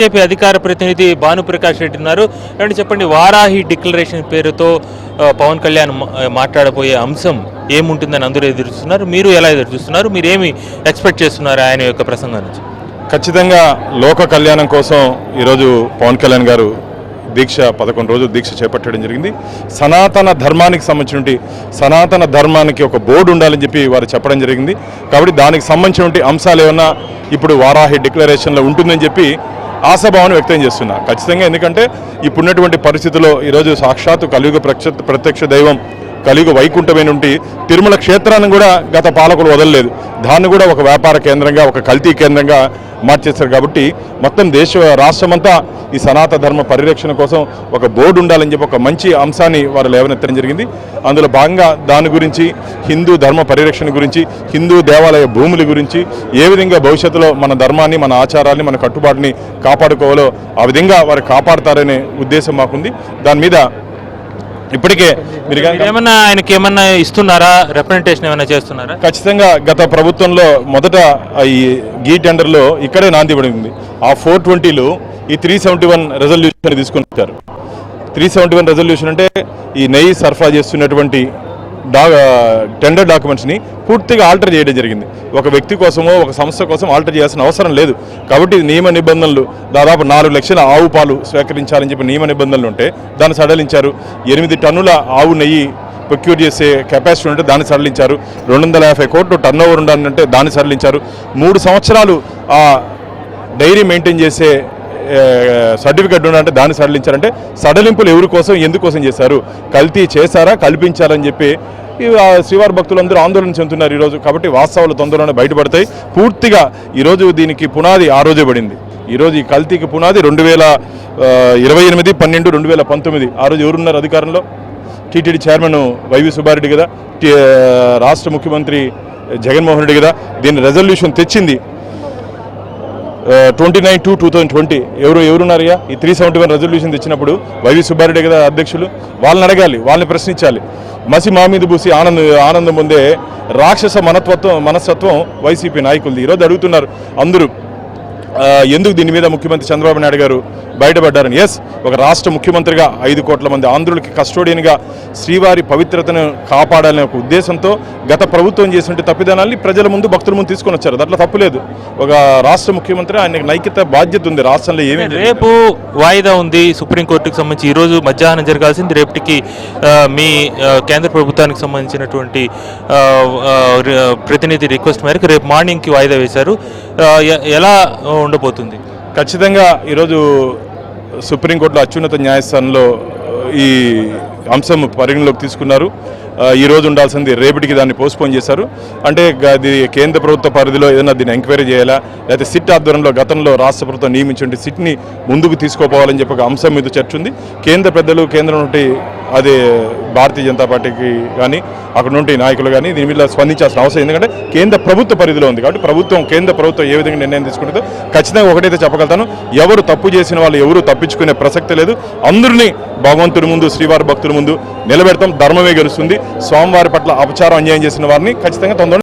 BJP అధికార ప్రతినిధి భానుప్రకాష్ రెడ్డి ఉన్నారు. ఏమంటే చెప్పండి, వారాహి డిక్లరేషన్ పేరుతో పవన్ కళ్యాణ్ మాట్లాడబోయే అంశం ఏముంటుందని అందరూ ఎదురుస్తున్నారు. మీరు ఎలా ఎదురుచూస్తున్నారు? మీరు ఏమి ఎక్స్పెక్ట్ చేస్తున్నారు ఆయన యొక్క ప్రసంగం నుంచి? ఖచ్చితంగా లోక కళ్యాణం కోసం ఈరోజు పవన్ కళ్యాణ్ గారు దీక్ష 11 రోజులు దీక్ష చేపట్టడం జరిగింది. సనాతన ధర్మానికి సంబంధించిన సనాతన ధర్మానికి ఒక బోర్డు ఉండాలని చెప్పి వారు చెప్పడం జరిగింది. కాబట్టి దానికి సంబంధించిన అంశాలు ఏమన్నా ఇప్పుడు వారాహి డిక్లరేషన్లో ఉంటుందని చెప్పి ఆశాభావాన్ని వ్యక్తం చేస్తున్నా. ఖచ్చితంగా ఎందుకంటే ఇప్పుడున్నటువంటి పరిస్థితుల్లో ఈరోజు సాక్షాత్తు కలియుగ ప్రత్యక్ష దైవం కలియుగ వైకుంఠమైన తిరుమల క్షేత్రాన్ని కూడా గత పాలకులు వదలలేదు. దాన్ని కూడా ఒక వ్యాపార కేంద్రంగా, ఒక కల్తీ కేంద్రంగా మార్చేస్తారు. కాబట్టి మొత్తం రాష్ట్రమంతా ఈ సనాతన ధర్మ పరిరక్షణ కోసం ఒక బోర్డు ఉండాలని చెప్పి ఒక మంచి అంశాన్ని వారు లేవనెత్తడం జరిగింది. అందులో భాగంగా దాని గురించి, హిందూ ధర్మ పరిరక్షణ గురించి, హిందూ దేవాలయ భూముల గురించి, ఏ విధంగా భవిష్యత్తులో మన ధర్మాన్ని, మన ఆచారాన్ని, మన కట్టుబాటుని కాపాడుకోవాలో ఆ విధంగా వారు కాపాడుతారనే ఉద్దేశం మాకుంది. దాని మీద ఇప్పటికే మీరు ఏమన్నా ఆయనకి ఏమన్నా ఇస్తున్నారా? రిప్రజెంటేషన్ ఏమైనా చేస్తున్నారా? ఖచ్చితంగా గత ప్రభుత్వంలో మొదట ఈ గీ టెండర్లో ఇక్కడే నాంది పడింది. ఆ 420లో ఈ 371 రెజల్యూషన్ తీసుకుంటారు. 371 రెజల్యూషన్ అంటే ఈ నెయ్యి సరఫరా చేస్తున్నటువంటి టెండర్ డాక్యుమెంట్స్ని పూర్తిగా ఆల్టర్ చేయడం జరిగింది. ఒక వ్యక్తి కోసమో ఒక సంస్థ కోసం ఆల్టర్ చేయాల్సిన అవసరం లేదు. కాబట్టి నియమ నిబంధనలు దాదాపు 4 లక్షల ఆవు పాలు స్వీకరించాలని చెప్పి నియమ నిబంధనలు ఉంటే దాన్ని సడలించారు. 8 టన్నుల ఆవు నెయ్యి ప్రొక్యూర్ చేసే కెపాసిటీ ఉంటే దాన్ని సడలించారు. 250 కోట్లు టర్న్ ఓవర్ ఉండాలంటే దాన్ని సడలించారు. 3 సంవత్సరాలు ఆ డైరీ మెయింటైన్ చేసే సర్టిఫికెట్ ఉండాలంటే దాన్ని సడలించారంటే సడలింపులు ఎవరి కోసం, ఎందుకోసం చేశారు? కల్తీ చేశారా, కల్పించారని చెప్పి శ్రీవారి భక్తులందరూ ఆందోళన చెందుతున్నారు ఈరోజు. కాబట్టి వాస్తవాలు తొందరలోనే బయటపడతాయి. పూర్తిగా ఈరోజు దీనికి పునాది ఆ రోజే పడింది. ఈరోజు ఈ కల్తీకి పునాది 2028-12-2019 ఆ రోజు ఎవరున్నారు అధికారంలో? టీటీడీ చైర్మన్ వైవి సుబ్బారెడ్డి కదా, రాష్ట్ర ముఖ్యమంత్రి జగన్మోహన్ రెడ్డి కదా. దీన్ని రెజల్యూషన్ తెచ్చింది 29/2/2020. ఎవరున్నారయ్యా ఈ 371 రెజల్యూషన్ తెచ్చినప్పుడు? వైవి సుబ్బారెడ్డి కదా అధ్యక్షులు. వాళ్ళని అడగాలి, వాళ్ళని ప్రశ్నించాలి. మసి మామీద బూసి ఆనందం పొందే రాక్షస మనస్తత్వం వైసీపీ నాయకులది. ఈరోజు అడుగుతున్నారు అందరూ, ఎందుకు దీని మీద ముఖ్యమంత్రి చంద్రబాబు నాయుడు గారు బయటపడ్డారని. ఎస్, ఒక రాష్ట్ర ముఖ్యమంత్రిగా 5 కోట్ల మంది ఆంధ్రులకి కస్టోడియన్గా శ్రీవారి పవిత్రతను కాపాడాలనే ఒక ఉద్దేశంతో గత ప్రభుత్వం చేసినట్టు తప్పిదానాన్ని ప్రజల ముందు, భక్తుల ముందు తీసుకొని వచ్చారు. దాంట్లో తప్పులేదు. ఒక రాష్ట్ర ముఖ్యమంత్రి, ఆయనకి నైతిక బాధ్యత ఉంది. రాష్ట్రంలో ఏమేమి రేపు వాయిదా ఉంది సుప్రీంకోర్టుకు సంబంధించి. ఈరోజు మధ్యాహ్నం జరగాల్సింది రేపటికి మీ కేంద్ర ప్రభుత్వానికి సంబంధించినటువంటి ప్రతినిధి రిక్వెస్ట్ మేరకు రేపు మార్నింగ్కి వాయిదా వేశారు. ఎలా ఉండబోతుంది? ఖచ్చితంగా ఈరోజు సుప్రీంకోర్టులో అత్యున్నత న్యాయస్థానంలో ఈ అంశం పరిగణలోకి తీసుకున్నారు. ఈరోజు ఉండాల్సింది రేపటికి దాన్ని పోస్ట్పోన్ చేశారు. అంటే అది కేంద్ర ప్రభుత్వ పరిధిలో ఏదైనా దీన్ని ఎంక్వైరీ చేయాలా, లేకపోతే సిట్ ఆధ్వర్యంలో గతంలో రాష్ట్ర ప్రభుత్వం నియమించే సిట్ని ముందుకు తీసుకోపోవాలని చెప్పి ఒక అంశం మీద చర్చ ఉంది. కేంద్ర పెద్దలు, కేంద్రం నుండి అదే భారతీయ జనతా పార్టీకి కానీ అక్కడ నుండి నాయకులు కానీ దీని మీద స్పందించాల్సిన అవసరం, ఎందుకంటే కేంద్ర ప్రభుత్వ పరిధిలో ఉంది. కాబట్టి కేంద్ర ప్రభుత్వం ఏ విధంగా నిర్ణయం తీసుకుంటుందో ఖచ్చితంగా ఒకటైతే చెప్పగలుగుతాను, ఎవరు తప్పు చేసిన వాళ్ళు ఎవరు తప్పించుకునే ప్రసక్తి లేదు. అందరినీ భగవంతుడి ముందు, శ్రీవారి భక్తుల ముందు నిలబెడతాం. ధర్మమే గెలుస్తుంది. స్వామివారి పట్ల అపచారం, అన్యాయం చేసిన వారిని ఖచ్చితంగా తొందరగా